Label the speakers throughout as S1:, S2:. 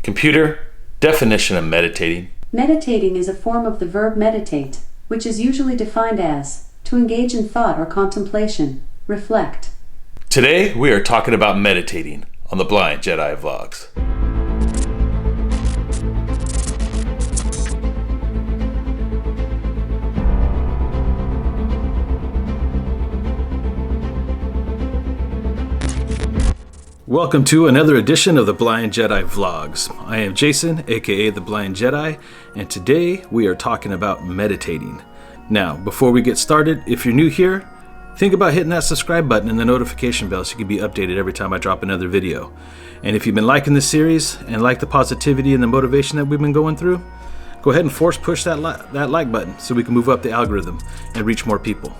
S1: Computer, definition of meditating.
S2: Meditating is a form of the verb meditate, which is usually defined as to engage in thought or contemplation, reflect.
S1: Today, we are talking about meditating on the Blind Jedi Vlogs. Welcome to another edition of the Blind Jedi Vlogs. I am Jason, aka the Blind Jedi, and today we are talking about meditating. Now, before we get started, if you're new here, think about hitting that subscribe button and the notification bell so you can be updated every time I drop another video. And if you've been liking this series and like the positivity and the motivation that we've been going through, go ahead and force push that like button so we can move up the algorithm and reach more people.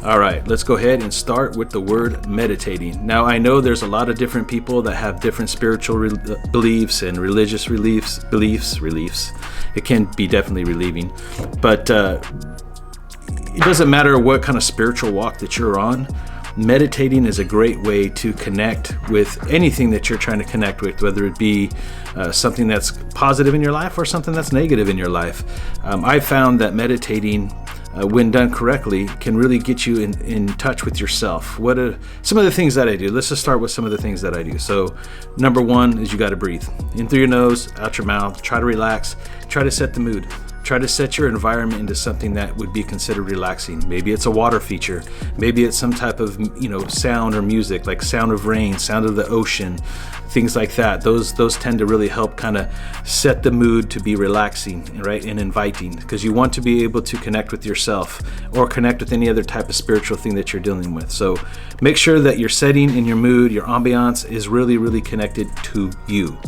S1: All right, let's go ahead and start with the word meditating. Now, I know there's a lot of different people that have different spiritual beliefs and religious beliefs. It can be definitely relieving, but it doesn't matter what kind of spiritual walk that you're on. Meditating is a great way to connect with anything that you're trying to connect with, whether it be something that's positive in your life or something that's negative in your life. I've found that meditating, when done correctly, can really get you in touch with yourself. What are some of the things that I do? Let's just start with some of the things that I do. So number one is you got to breathe in through your nose, out your mouth. Try to relax. Try to set the mood. Try to set your environment into something that would be considered relaxing. Maybe it's a water feature. Maybe it's some type of sound or music, like sound of rain, sound of the ocean, things like that. Those tend to really help kind of set the mood to be relaxing, right, and inviting, because you want to be able to connect with yourself or connect with any other type of spiritual thing that you're dealing with. So make sure that your setting and your mood, your ambiance is really, really connected to you.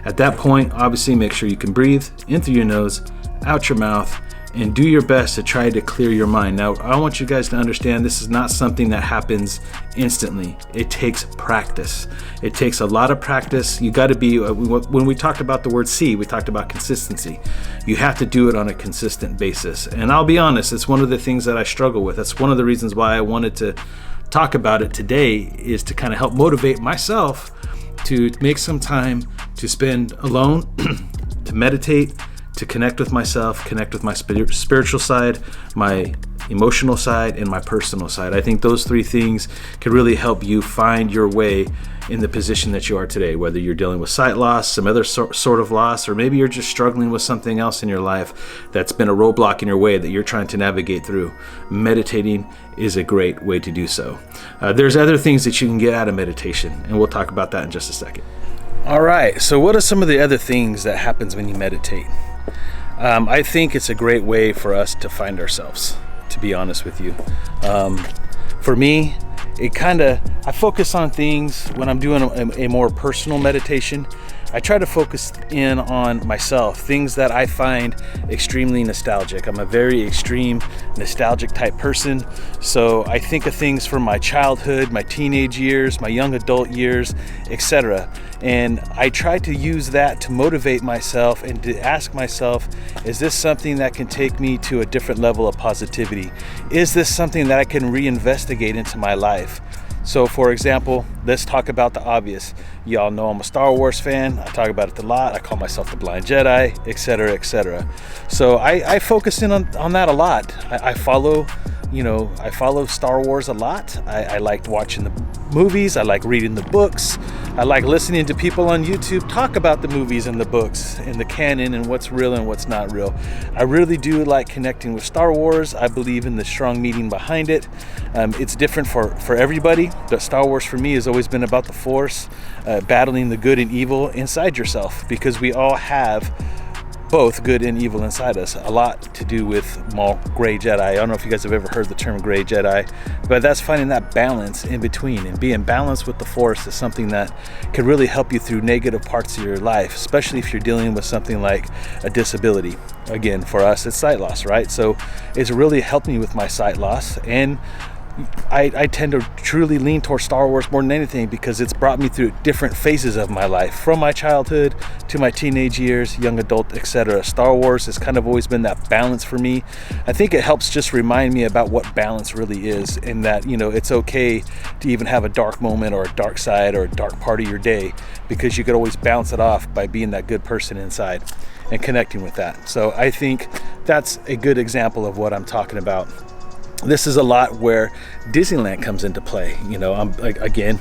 S1: At that point, obviously, make sure you can breathe in through your nose, out your mouth, and do your best to try to clear your mind. Now, I want you guys to understand this is not something that happens instantly. It takes practice. It takes a lot of practice. You got to be, when we talked about the word C, we talked about consistency. You have to do it on a consistent basis. And I'll be honest, it's one of the things that I struggle with. That's one of the reasons why I wanted to talk about it today, is to kind of help motivate myself to make some time to spend alone, to meditate, to connect with myself, connect with my spiritual side, my emotional side, and my personal side. I think those three things can really help you find your way in the position that you are today, whether you're dealing with sight loss, some other sort of loss, or maybe you're just struggling with something else in your life that's been a roadblock in your way that you're trying to navigate through. Meditating is a great way to do so. There's other things that you can get out of meditation, and we'll talk about that in just a second. All right, so what are some of the other things that happens when you meditate? I think it's a great way for us to find ourselves, to be honest with you. For me, I focus on things when I'm doing a more personal meditation. I try to focus in on myself, things that I find extremely nostalgic. I'm a very extreme nostalgic type person. So I think of things from my childhood, my teenage years, my young adult years, etc. And I try to use that to motivate myself and to ask myself, is this something that can take me to a different level of positivity? Is this something that I can reinvestigate into my life? So for example, let's talk about the obvious. Y'all know I'm a Star Wars fan. I talk about it a lot. I call myself the Blind Jedi, etc., etc. So I focus in on that a lot. I follow Star Wars a lot. I like watching the movies. I like reading the books. I like listening to people on YouTube talk about the movies and the books and the canon and what's real and what's not real. I really do like connecting with Star Wars. I believe in the strong meaning behind it. It's different for everybody, but Star Wars for me has always been about the Force, battling the good and evil inside yourself, because we all have both good and evil inside us. A lot to do with Maul Gray Jedi. I don't know if you guys have ever heard the term Gray Jedi, but that's finding that balance in between, and being balanced with the Force is something that can really help you through negative parts of your life, especially if you're dealing with something like a disability. Again, for us, it's sight loss, right? So it's really helped me with my sight loss, and I tend to truly lean towards Star Wars more than anything because it's brought me through different phases of my life, from my childhood to my teenage years, young adult, etc. Star Wars has kind of always been that balance for me. I think it helps just remind me about what balance really is, and that, it's okay to even have a dark moment or a dark side or a dark part of your day, because you could always bounce it off by being that good person inside and connecting with that. So I think that's a good example of what I'm talking about. This is a lot where Disneyland comes into play. Again,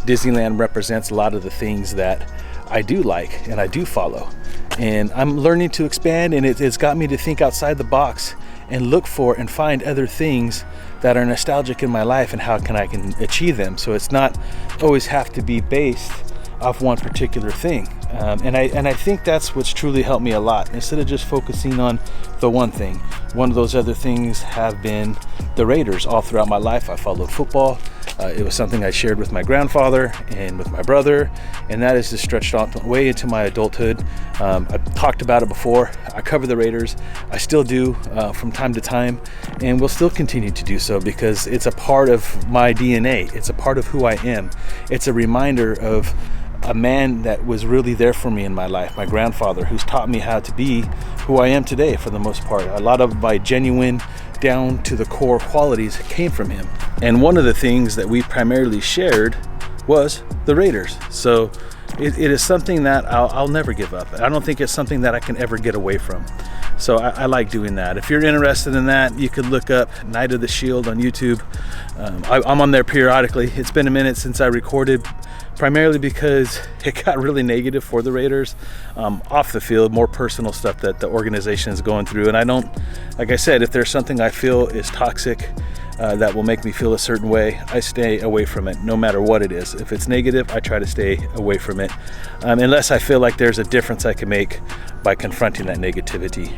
S1: Disneyland represents a lot of the things that I do like and I do follow. And I'm learning to expand, and it's got me to think outside the box and look for and find other things that are nostalgic in my life and how I can achieve them. So it's not always have to be based off one particular thing. And I think that's what's truly helped me a lot. Instead of just focusing on the one thing, one of those other things have been the Raiders. All throughout my life, I followed football. It was something I shared with my grandfather and with my brother, and that has just stretched on way into my adulthood. I've talked about it before. I cover the Raiders. I still do from time to time, and will still continue to do so because it's a part of my DNA. It's a part of who I am. It's a reminder of a man that was really there for me in my life, my grandfather, who's taught me how to be who I am today for the most part. A lot of my genuine, down to the core qualities came from him. And one of the things that we primarily shared was the Raiders. So it is something that I'll never give up. I don't think it's something that I can ever get away from. So I like doing that. If you're interested in that, you could look up Night of the Shield on YouTube. I'm on there periodically. It's been a minute since I recorded, primarily because it got really negative for the Raiders off the field, more personal stuff that the organization is going through. And I don't, like I said, if there's something I feel is toxic that will make me feel a certain way, I stay away from it no matter what it is. If it's negative, I try to stay away from it unless I feel like there's a difference I can make by confronting that negativity.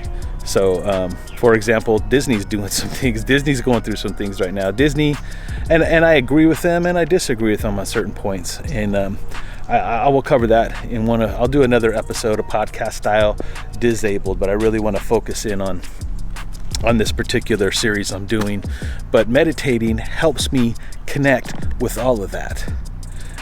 S1: So, for example, Disney's doing some things. Disney's going through some things right now. Disney, and I agree with them and I disagree with them on certain points. And I will cover that in I'll do another episode, a podcast style, Disabled, but I really want to focus in on this particular series I'm doing. But meditating helps me connect with all of that.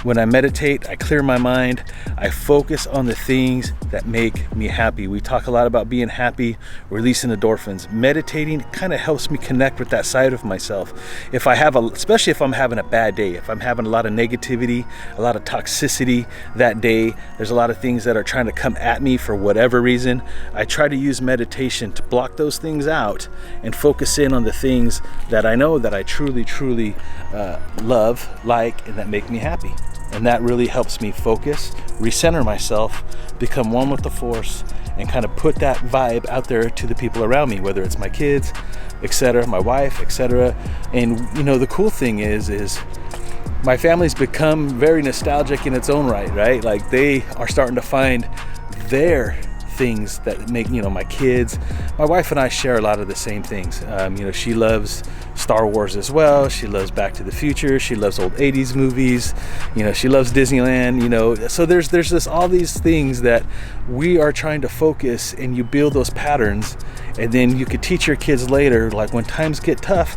S1: When I meditate, I clear my mind. I focus on the things that make me happy. We talk a lot about being happy, releasing endorphins. Meditating kind of helps me connect with that side of myself. Especially if I'm having a bad day, if I'm having a lot of negativity, a lot of toxicity that day, there's a lot of things that are trying to come at me for whatever reason. I try to use meditation to block those things out and focus in on the things that I know that I truly, truly love, like, and that make me happy. And that really helps me focus, recenter myself, become one with the force, and kind of put that vibe out there to the people around me, whether it's my kids, etc., my wife, etc. And the cool thing is my family's become very nostalgic in its own right? Like they are starting to find their things that make, my kids, my wife and I share a lot of the same things. She loves Star Wars as well. She loves Back to the Future. She loves old 80s movies. She loves Disneyland, so there's just all these things that we are trying to focus, and you build those patterns, and then you could teach your kids later, like when times get tough,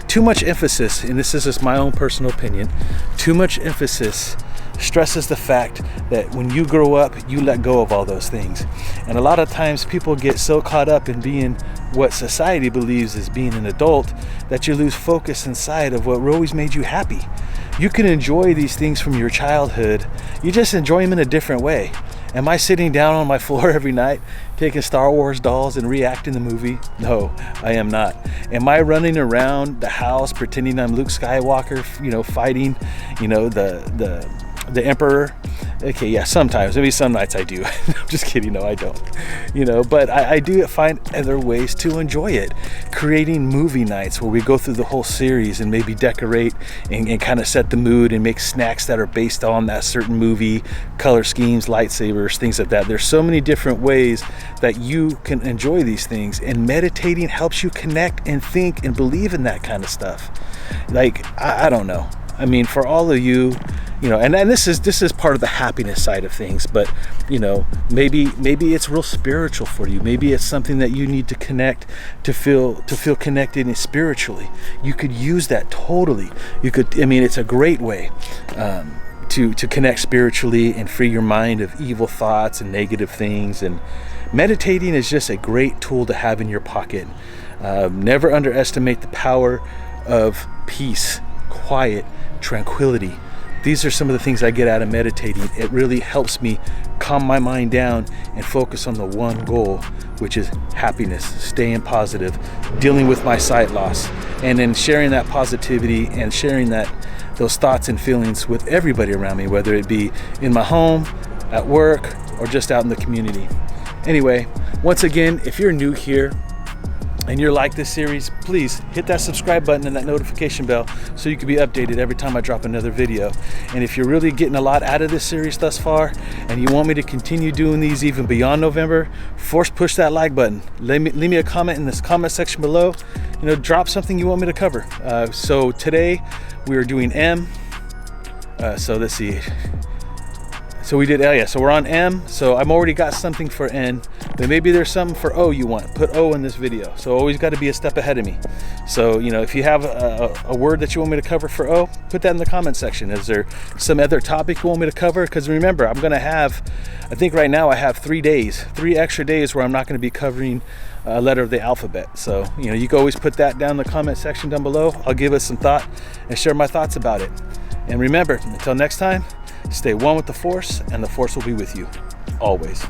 S1: too much emphasis, and this is just my own personal opinion, too much emphasis stresses the fact that when you grow up, you let go of all those things. And a lot of times people get so caught up in being what society believes is being an adult that you lose focus inside of what always made you happy. You can enjoy these things from your childhood. You just enjoy them in a different way. Am I sitting down on my floor every night taking Star Wars dolls and reacting the movie? No, I am not. Am I running around the house pretending I'm Luke Skywalker, fighting, the Emperor? Okay, yeah, sometimes, maybe some nights I do. I'm just kidding, no, I don't. But I do find other ways to enjoy it. Creating movie nights where we go through the whole series and maybe decorate and kind of set the mood and make snacks that are based on that certain movie, color schemes, lightsabers, things like that. There's so many different ways that you can enjoy these things, and meditating helps you connect and think and believe in that kind of stuff. Like, I don't know. I mean, for all of you, and this is part of the happiness side of things, but maybe it's real spiritual for you. Maybe it's something that you need to connect to feel connected spiritually. You could use that totally. It's a great way to connect spiritually and free your mind of evil thoughts and negative things. And meditating is just a great tool to have in your pocket. Never underestimate the power of peace, quiet, tranquility. These are some of the things I get out of meditating. It really helps me calm my mind down and focus on the one goal, which is happiness, staying positive, dealing with my sight loss, and then sharing that positivity and sharing those thoughts and feelings with everybody around me, whether it be in my home, at work, or just out in the community. Anyway, once again, if you're new here and you're like this series, please hit that subscribe button and that notification bell so you can be updated every time I drop another video. And if you're really getting a lot out of this series thus far and you want me to continue doing these even beyond November, push that like button. Leave me a comment in this comment section below. Drop something you want me to cover. So today we are doing M. So let's see. So we did L, yeah. So we're on M. So I've already got something for N, but maybe there's something for O you want. Put O in this video. So always got to be a step ahead of me. So if you have a word that you want me to cover for O, put that in the comment section. Is there some other topic you want me to cover? Because remember, I think right now I have 3 extra days where I'm not going to be covering a letter of the alphabet. So you can always put that down in the comment section down below. I'll give it some thought and share my thoughts about it. And remember, until next time, stay one with the Force, and the Force will be with you always.